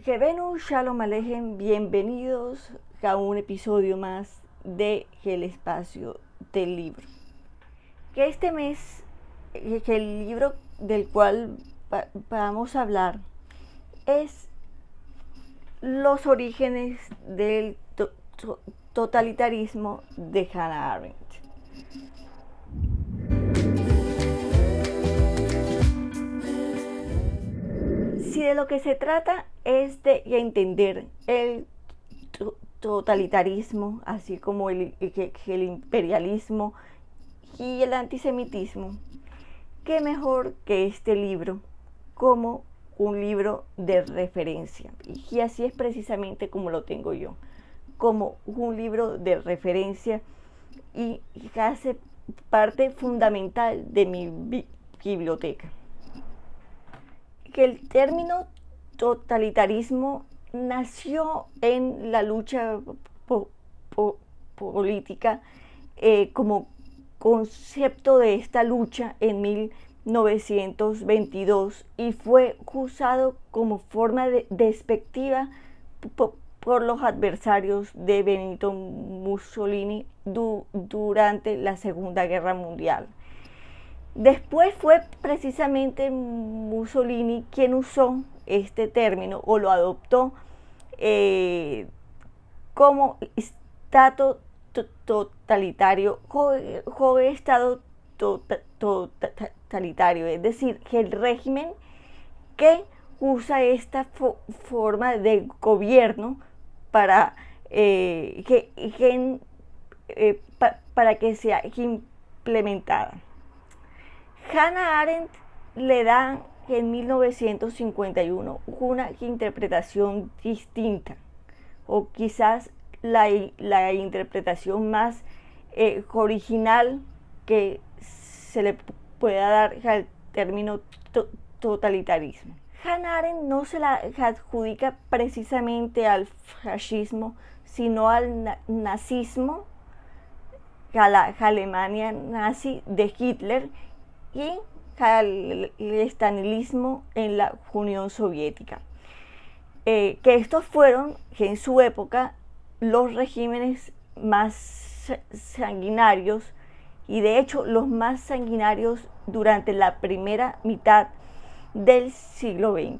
Revenu Shalom Alejem, bienvenidos a un episodio más de El Espacio del Libro. Que este mes, que el libro del cual vamos a hablar es Los orígenes del totalitarismo de Hannah Arendt. Si de lo que se trata es de entender el totalitarismo, así como el imperialismo y el antisemitismo, qué mejor que este libro como un libro de referencia. Y así es precisamente como lo tengo yo, como un libro de referencia y hace parte fundamental de mi biblioteca. Que el término totalitarismo nació en la lucha política como concepto de esta lucha en 1922 y fue usado como forma despectiva por los adversarios de Benito Mussolini durante la Segunda Guerra Mundial. Después fue precisamente Mussolini quien usó este término o lo adoptó como estado totalitario o estado totalitario, es decir, que el régimen que usa esta forma de gobierno para para que sea implementada. Hannah Arendt le da en 1951 una interpretación distinta, o quizás la interpretación más original que se le pueda dar al término totalitarismo. Hannah Arendt no se la adjudica precisamente al fascismo, sino al nazismo, a la Alemania nazi de Hitler y al estalinismo en la Unión Soviética. Que estos fueron, en su época, los regímenes más sanguinarios y de hecho los más sanguinarios durante la primera mitad del siglo XX.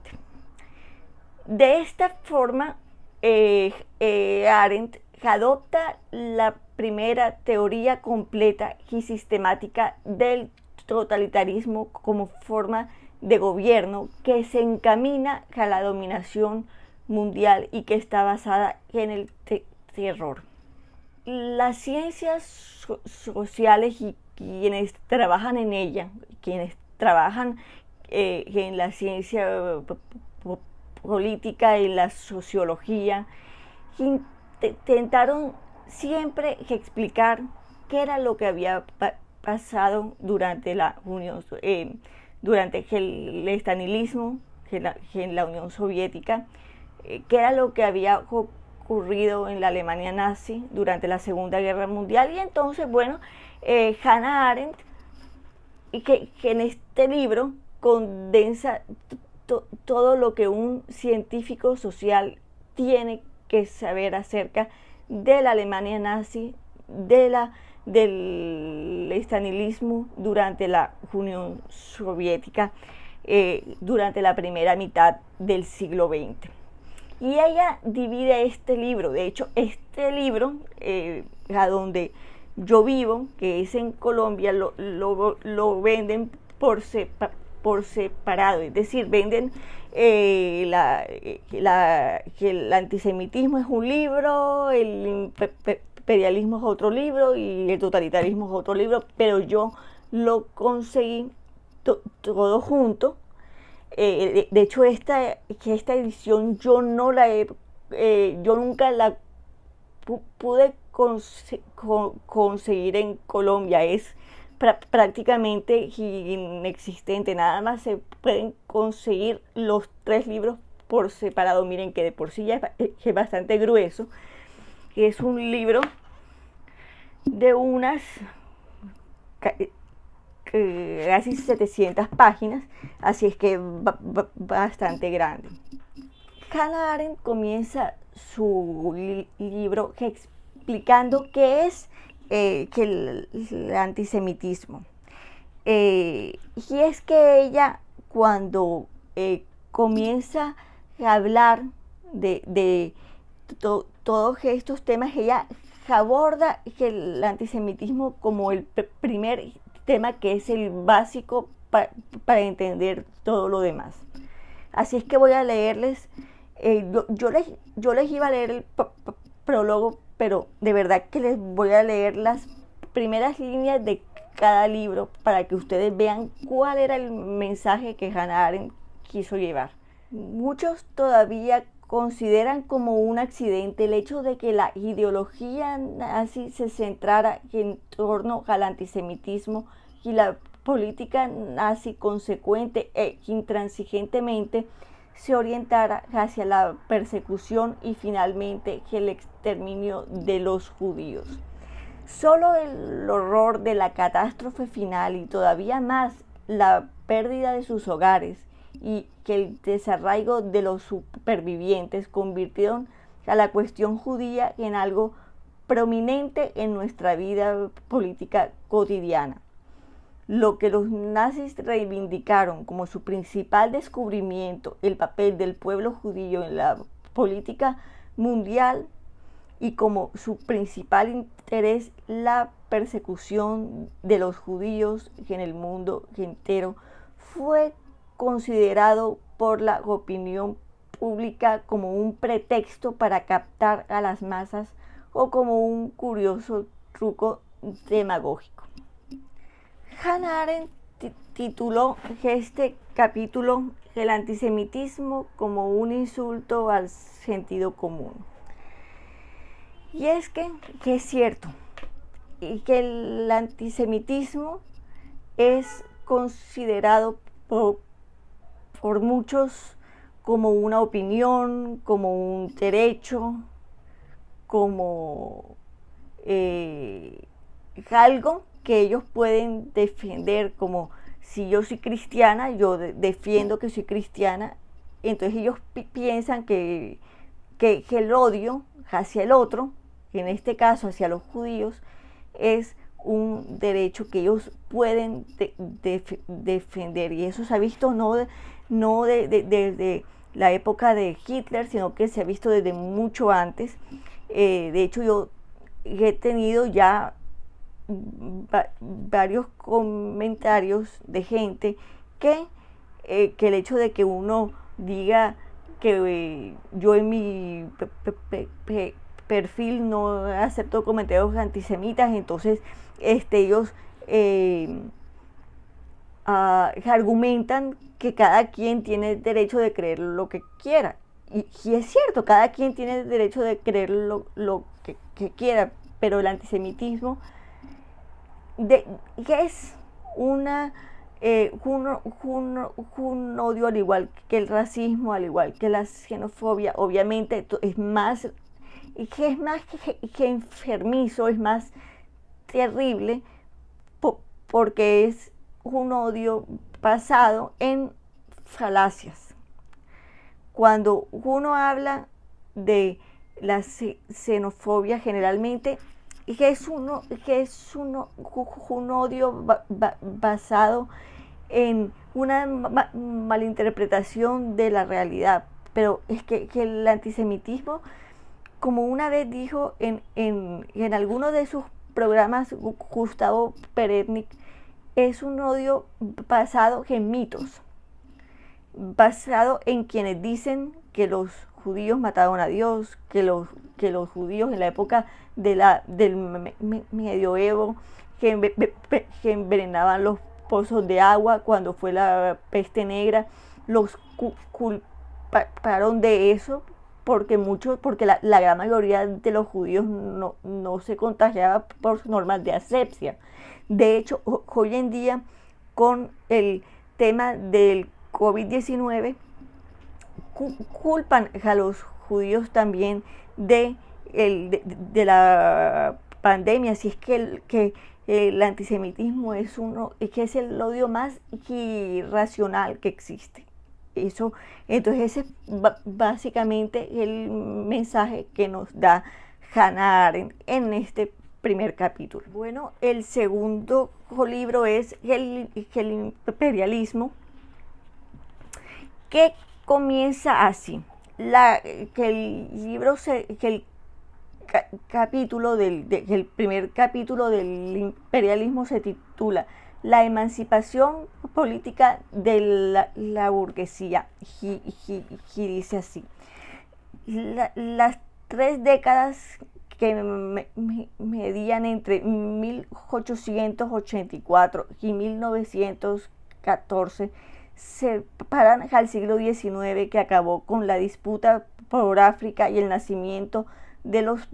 De esta forma, Arendt adopta la primera teoría completa y sistemática del totalitarismo como forma de gobierno que se encamina a la dominación mundial y que está basada en el terror. Las ciencias sociales y quienes trabajan en ella, quienes trabajan en la ciencia política y la sociología, intentaron siempre explicar qué era lo que había pasado durante la Unión, durante el estalinismo en la Unión Soviética, qué era lo que había ocurrido en la Alemania nazi durante la Segunda Guerra Mundial. Y entonces, bueno, Hannah Arendt, que en este libro condensa todo lo que un científico social tiene que saber acerca de la Alemania nazi, del estalinismo durante la Unión Soviética, durante la primera mitad del siglo XX. Y ella divide este libro, de hecho este libro, a donde yo vivo, que es en Colombia, lo venden por separado, es decir, venden que el antisemitismo es un libro, el imperialismo es otro libro y el totalitarismo es otro libro, pero yo lo conseguí todo junto. De hecho, esta edición yo no la yo nunca la pude conseguir en Colombia, es prácticamente inexistente, nada más se pueden conseguir los 3 libros por separado. Miren que de por sí ya es bastante grueso, es un libro de unas casi 700 páginas, así es que bastante grande. Hannah Arendt comienza su libro explicando qué es el antisemitismo. Y es que ella, cuando comienza a hablar de todos estos temas, ella aborda el antisemitismo como el primer tema, que es el básico para entender todo lo demás. Así es que voy a leerles, yo les iba a leer el prólogo, pero de verdad que les voy a leer las primeras líneas de cada libro para que ustedes vean cuál era el mensaje que Hannah Arendt quiso llevar. Muchos todavía consideran como un accidente el hecho de que la ideología nazi se centrara en torno al antisemitismo y la política nazi consecuente e intransigentemente se orientara hacia la persecución y finalmente el exterminio de los judíos. Solo el horror de la catástrofe final y todavía más la pérdida de sus hogares y que el desarraigo de los supervivientes convirtieron a la cuestión judía en algo prominente en nuestra vida política cotidiana. Lo que los nazis reivindicaron como su principal descubrimiento, el papel del pueblo judío en la política mundial, y como su principal interés la persecución de los judíos en el mundo entero, fue considerado por la opinión pública como un pretexto para captar a las masas o como un curioso truco demagógico. Hannah Arendt tituló este capítulo "El antisemitismo como un insulto al sentido común". Y es que es cierto, y que el antisemitismo es considerado por muchos como una opinión, como un derecho, como algo que ellos pueden defender, como si yo soy cristiana, yo defiendo que soy cristiana, entonces ellos piensan que el odio hacia el otro, en este caso hacia los judíos, es un derecho que ellos pueden defender, y eso se ha visto no desde la época de Hitler, sino que se ha visto desde mucho antes. De hecho, yo he tenido ya varios comentarios de gente que el hecho de que uno diga que yo en mi perfil no acepto comentarios antisemitas, entonces ellos argumentan que cada quien tiene derecho de creer lo que quiera. Y es cierto, cada quien tiene derecho de creer lo que quiera, pero el antisemitismo es un odio, al igual que el racismo, al igual que la xenofobia. Obviamente es más que enfermizo, es más terrible, porque es un odio basado en falacias. Cuando uno habla de la xenofobia, generalmente es un odio basado en una malinterpretación de la realidad. Pero es que el antisemitismo, como una vez dijo en alguno de sus programas Gustavo Peretnik, es un odio basado en mitos, basado en quienes dicen que los judíos mataron a Dios, que los judíos en la época del medioevo que envenenaban los pozos de agua cuando fue la peste negra, los culparon de eso, porque la gran mayoría de los judíos no se contagiaba por normas de asepsia. De hecho, hoy en día, con el tema del COVID-19, culpan a los judíos también de la pandemia. Así es que el antisemitismo es el odio más irracional que existe. eso, entonces ese es básicamente el mensaje que nos da Hannah Arendt en este primer capítulo. Bueno, el segundo libro es el imperialismo, que comienza así. Que el capítulo el primer capítulo del imperialismo se titula La emancipación política de la burguesía, y dice así: las 3 décadas que medían entre 1884 y 1914 separan al siglo XIX, que acabó con la disputa por África y el nacimiento de los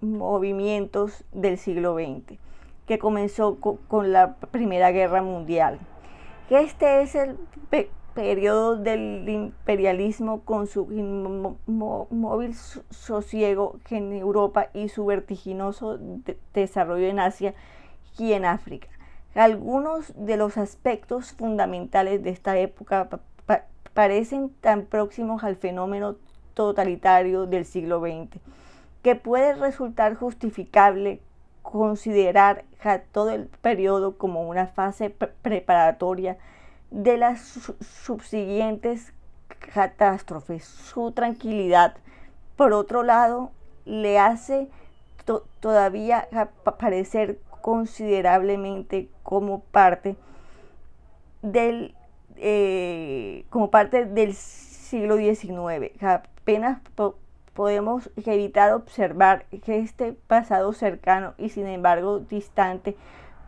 movimientos del siglo XX, que comenzó con la Primera Guerra Mundial. Este es el periodo del imperialismo, con su inmóvil sosiego en Europa y su vertiginoso desarrollo en Asia y en África. Algunos de los aspectos fundamentales de esta época parecen tan próximos al fenómeno totalitario del siglo XX, que puede resultar justificable considerar a todo el periodo como una fase preparatoria de las subsiguientes catástrofes. Su tranquilidad, por otro lado, le hace todavía aparecer considerablemente como parte del siglo XIX. Apenas podemos evitar observar que este pasado cercano y sin embargo distante,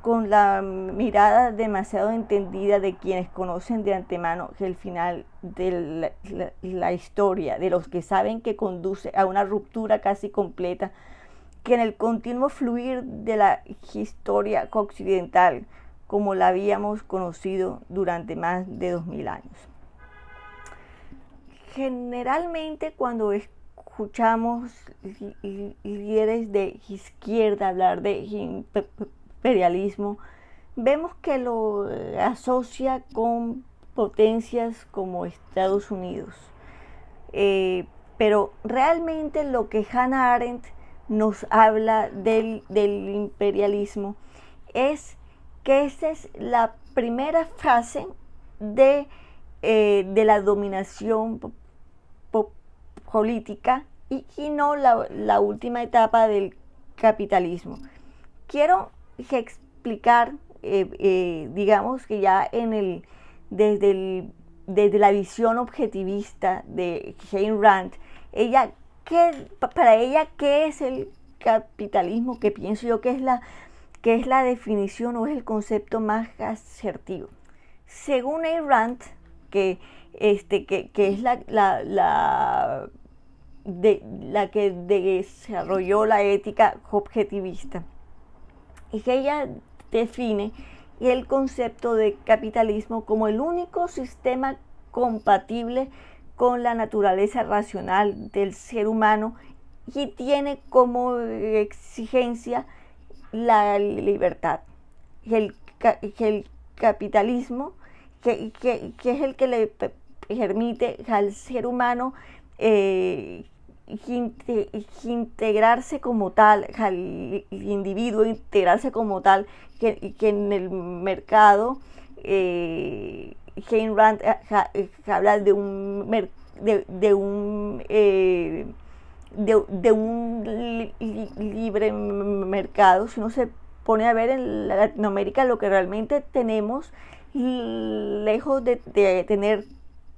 con la mirada demasiado entendida de quienes conocen de antemano el final de la historia, de los que saben que conduce a una ruptura casi completa, que en el continuo fluir de la historia occidental, como la habíamos conocido durante más de 2000 años. Generalmente, cuando escuchamos líderes de izquierda hablar de imperialismo, vemos que lo asocia con potencias como Estados Unidos. Pero realmente lo que Hannah Arendt nos habla del imperialismo es que esa es la primera fase de la dominación política y no la última etapa del capitalismo. Quiero explicar, digamos que ya desde la visión objetivista de Ayn Rand, para ella, ¿qué es el capitalismo? Que pienso yo que es la definición o es el concepto más asertivo. Según Ayn Rand, que es la que desarrolló la ética objetivista, y que ella define el concepto de capitalismo como el único sistema compatible con la naturaleza racional del ser humano y tiene como exigencia la libertad. El capitalismo, que es el que le permite al ser humano integrarse como tal, al individuo integrarse como tal, que en el mercado, Ayn Rand habla de un libre mercado. Si uno se pone a ver en Latinoamérica, lo que realmente tenemos, lejos de tener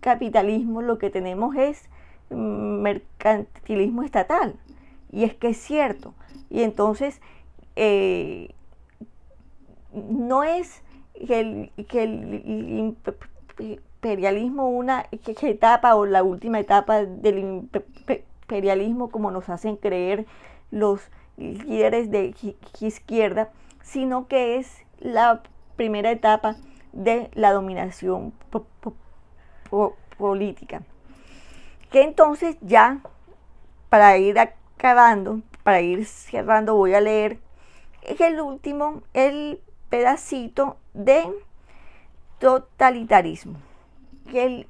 capitalismo, lo que tenemos es mercantilismo estatal. Y es que es cierto. Y entonces no es que el imperialismo una etapa o la última etapa del imperialismo, como nos hacen creer los líderes de izquierda, sino que es la primera etapa de la dominación política. Que entonces, ya para ir acabando, para ir cerrando, voy a leer el pedacito de totalitarismo. El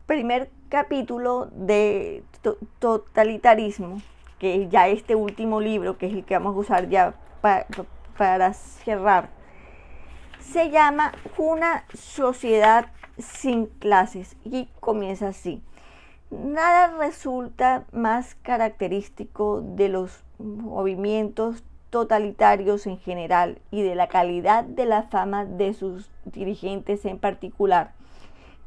primer capítulo de totalitarismo, que es ya este último libro, que es el que vamos a usar ya para cerrar, se llama Una sociedad sin clases y comienza así. Nada resulta más característico de los movimientos totalitarios en general y de la calidad de la fama de sus dirigentes en particular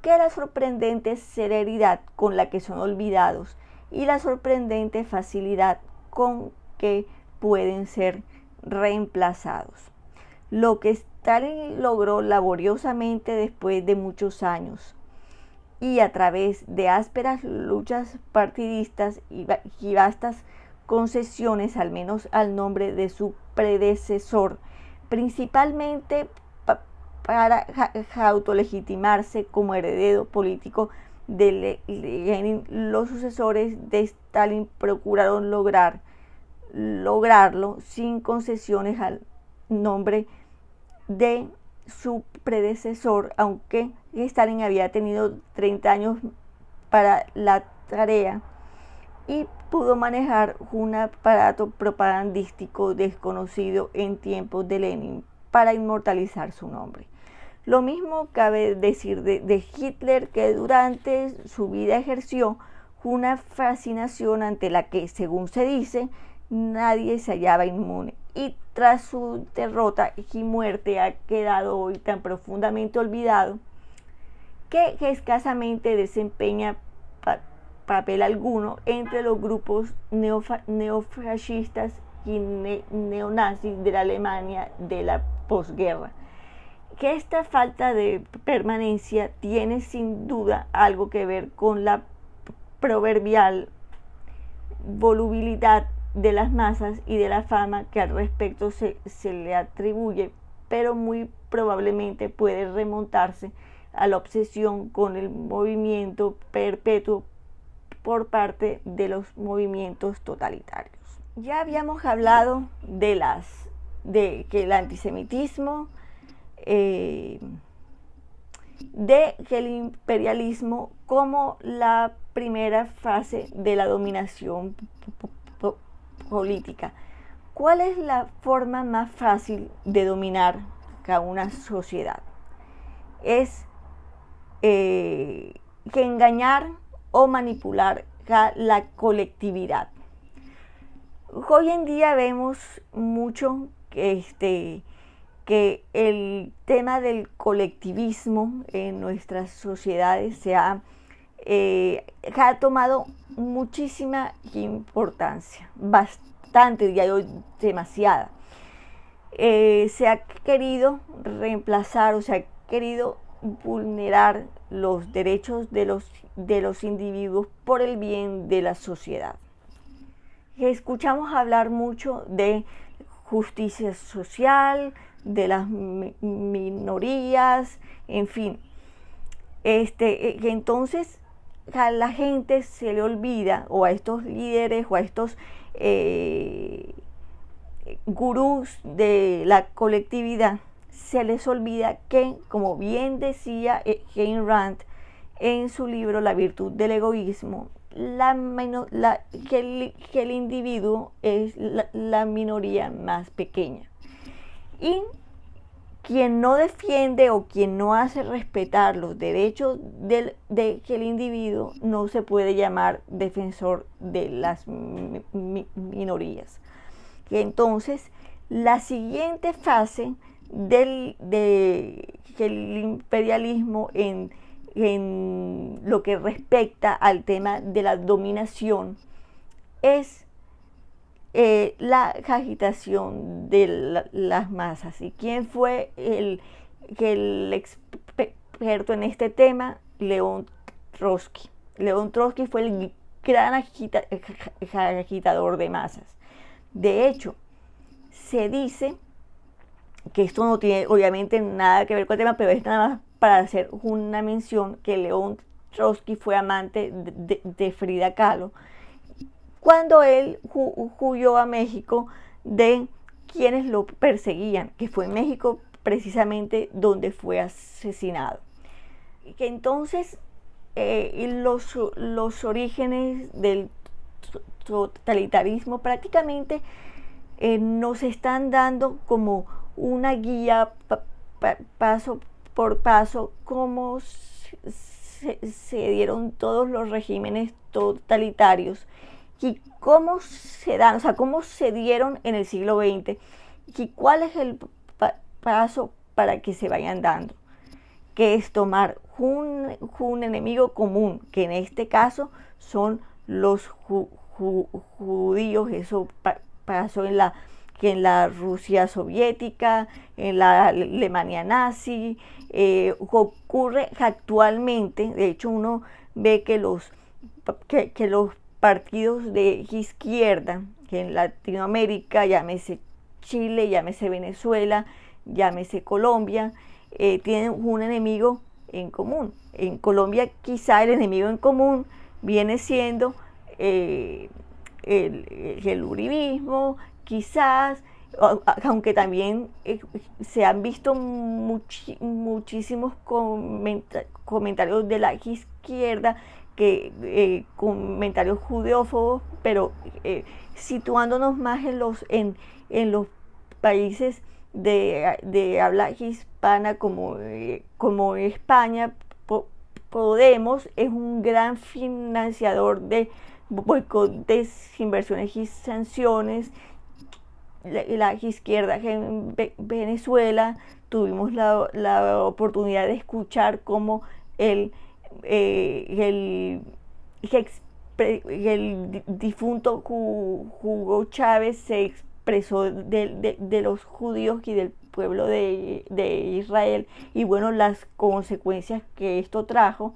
que la sorprendente celeridad con la que son olvidados y la sorprendente facilidad con que pueden ser reemplazados. Lo que Stalin logró laboriosamente después de muchos años y a través de ásperas luchas partidistas y vastas concesiones, al menos al nombre de su predecesor, principalmente para autolegitimarse como heredero político de Lenin, los sucesores de Stalin procuraron lograrlo sin concesiones al nombre de su predecesor, aunque Stalin había tenido 30 años para la tarea y pudo manejar un aparato propagandístico desconocido en tiempos de Lenin para inmortalizar su nombre. Lo mismo cabe decir de Hitler, que durante su vida ejerció una fascinación ante la que, según se dice, nadie se hallaba inmune, y tras su derrota y muerte ha quedado hoy tan profundamente olvidado que escasamente desempeña papel alguno entre los grupos neofascistas y neonazis de la Alemania de la posguerra. Que esta falta de permanencia tiene sin duda algo que ver con la proverbial volubilidad de las masas y de la fama que al respecto se le atribuye, pero muy probablemente puede remontarse a la obsesión con el movimiento perpetuo por parte de los movimientos totalitarios. Ya habíamos hablado de que el antisemitismo, de que el imperialismo como la primera fase de la dominación política. ¿Cuál es la forma más fácil de dominar a una sociedad? Es que engañar o manipular a la colectividad. Hoy en día vemos mucho que el tema del colectivismo en nuestras sociedades ha tomado muchísima importancia, bastante, diría yo, demasiada. Se ha querido reemplazar o se ha querido vulnerar los derechos de los individuos por el bien de la sociedad. Escuchamos hablar mucho de justicia social, de las minorías, en fin. Entonces a la gente se le olvida, o a estos líderes o a estos gurús de la colectividad, se les olvida que, como bien decía Ayn Rand en su libro La virtud del egoísmo, que el individuo es la minoría más pequeña. Y quien no defiende o quien no hace respetar los derechos del individuo no se puede llamar defensor de las minorías. Y entonces, la siguiente fase del imperialismo en lo que respecta al tema de la dominación es la agitación de las masas. ¿Y quién fue el experto en este tema? León Trotsky. León Trotsky fue el gran agitador de masas. De hecho, se dice que esto no tiene obviamente nada que ver con el tema, pero es nada más para hacer una mención, que León Trotsky fue amante de Frida Kahlo cuando él huyó a México de quienes lo perseguían, que fue en México precisamente donde fue asesinado. Y que entonces los orígenes del totalitarismo prácticamente nos están dando como una guía paso por paso cómo se dieron todos los regímenes totalitarios y cómo se dan, o sea, cómo se dieron en el siglo XX y cuál es el paso para que se vayan dando, que es tomar un enemigo común, que en este caso son los judíos. Eso pasó en la Rusia soviética, en la Alemania nazi, ocurre actualmente. De hecho, uno ve que los partidos de izquierda, que en Latinoamérica, llámese Chile, llámese Venezuela, llámese Colombia, tienen un enemigo en común. En Colombia quizá el enemigo en común viene siendo el uribismo, quizás, aunque también se han visto muchísimos comentarios de la izquierda, comentarios judeófobos, pero situándonos más en los países de habla hispana como España. Podemos es un gran financiador de boicotes, inversiones y sanciones. La izquierda en Venezuela tuvimos la oportunidad de escuchar cómo el difunto Hugo Chávez se expresó de los judíos y del pueblo de Israel, y bueno, las consecuencias que esto trajo,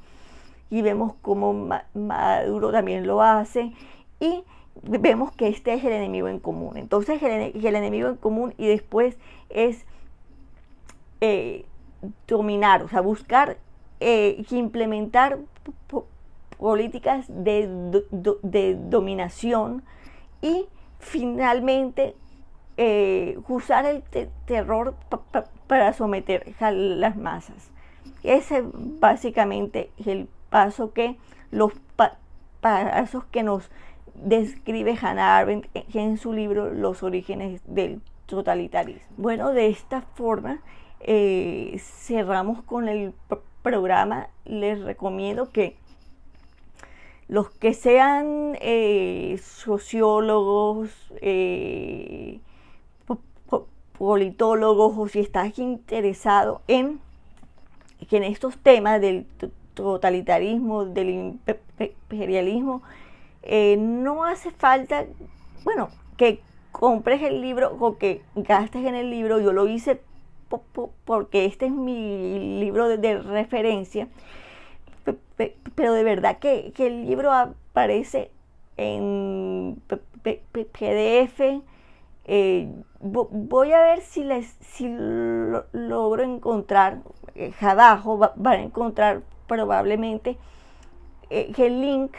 y vemos cómo Maduro también lo hace, y vemos que este es el enemigo en común. Entonces el enemigo en común, y después es dominar, o sea, buscar implementar políticas de dominación, y finalmente usar el terror para someter a las masas. Ese básicamente es el paso que los pasos que nos describe Hannah Arendt en su libro Los orígenes del totalitarismo. Bueno, de esta forma cerramos con el programa. Les recomiendo que los que sean sociólogos, politólogos, o si estás interesado en estos temas del totalitarismo, del imperialismo, no hace falta, bueno, que compres el libro o que gastes en el libro. Yo lo hice porque este es mi libro de referencia, pero de verdad que el libro aparece en PDF. Voy a ver si logro encontrar, abajo van a encontrar probablemente el link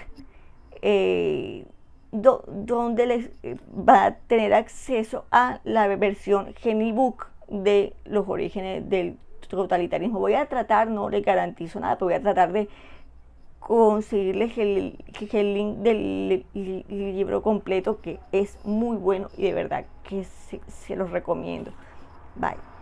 donde les va a tener acceso a la versión Genibook de los orígenes del totalitarismo. Voy a tratar, no les garantizo nada, pero voy a tratar de conseguirles el link del libro completo, que es muy bueno y de verdad que se los recomiendo. Bye.